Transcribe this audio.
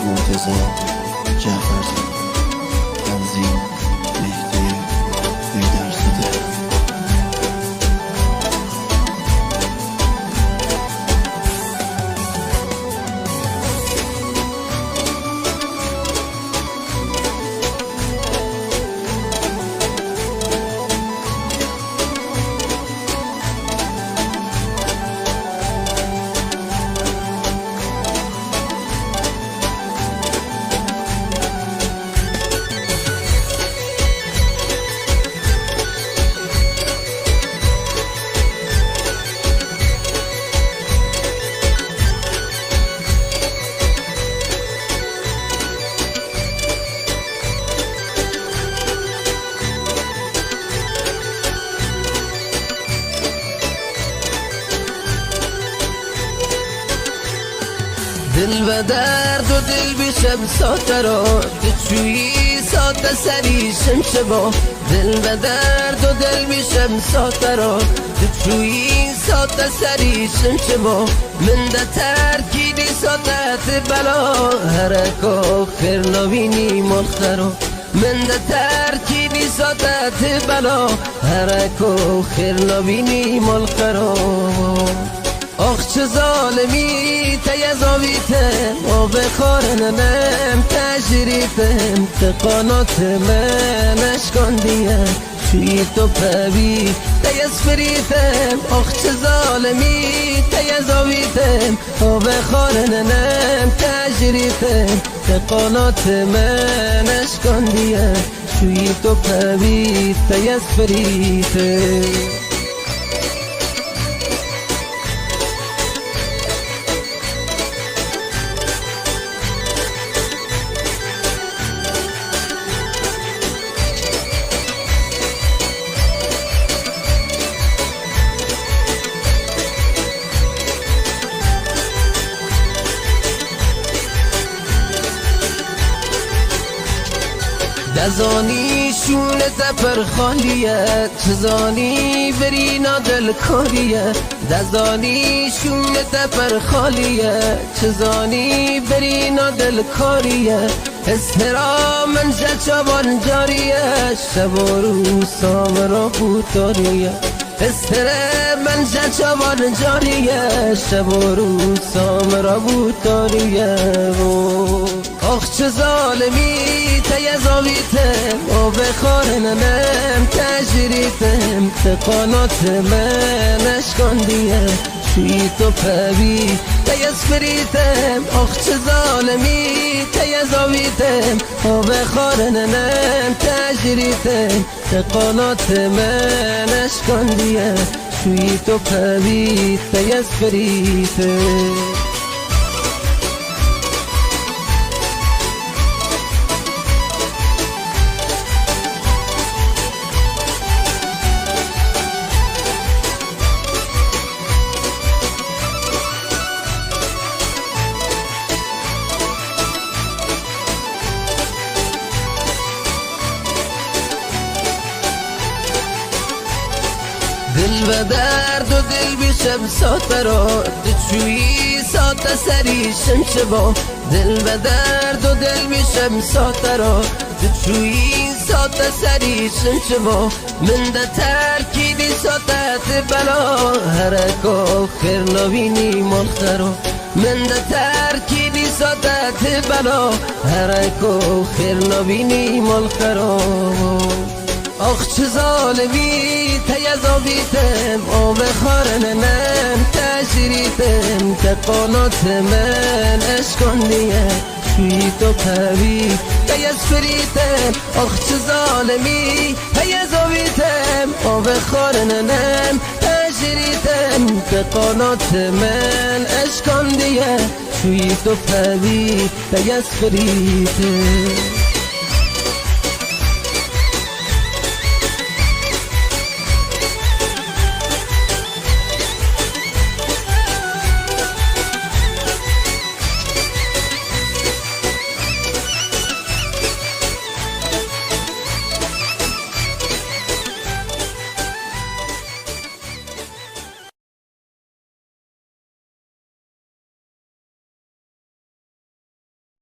مرتضی جعفرزاده، تنظیم مهدی بیدرزاده. دل و درد و دل بیشم ساته را دچویی ساته سری شمشه با دل و درد و دل بیشم ساته را دچویی ساته سری شمشه با من ده ترکیدی ساته بلا هرکا خیر نبینی ملخرا من ده ترکیدی ساته بلا هرکا خیر نبینی ملخرا آخ چه ظالمی تیزاویتم و بخارنم تجریتم تقانات من اشکاندیم توی تو پوی تیزفریتم آخ چه ظالمی تیزاویتم و بخارنم تجریتم تقانات من اشکاندیم توی تو پوی تیزفریتم. دزانی شونه تپر خالیه چزانی برینا دل کاریه دزانی شونه تپر خالیه چزانی برینا دل کاریه اسهرا من چابان جاریه شب و روز سامرا بوتاریه اسهره من چابان جاریه شب و روز سامرا بوتاریه آخ چه ظالمی تیزاویتم و بخارنم تجریتم تقانات من اشکاندیم توی تو پوی تیزفریتم آخ چه ظالمی تیزاویتم و بخارنم تجریتم تقانات من اشکاندیم توی تو پوی تیزفریتم. دل و درد و دل بیشم ساته را دچویی ساته سری شمشه با دل و درد و دل بیشم ساته را دچویی ساته سری شمشه با من ده ترکیدی ساته بلا هرکا خیر نبینی ملخرا من ده ترکیدی ساته بلا هرکا خیر نبینی ملخرا آخ چه ظالمی تیزاویتم و بخارنم تجریتم تقانات من اشکاندیم توی تو پوی تیزفریتم آخ چه ظالمی تیزاویتم و بخارنم تجریتم تقانات من اشکاندیم توی تو پوی تیزفریتم.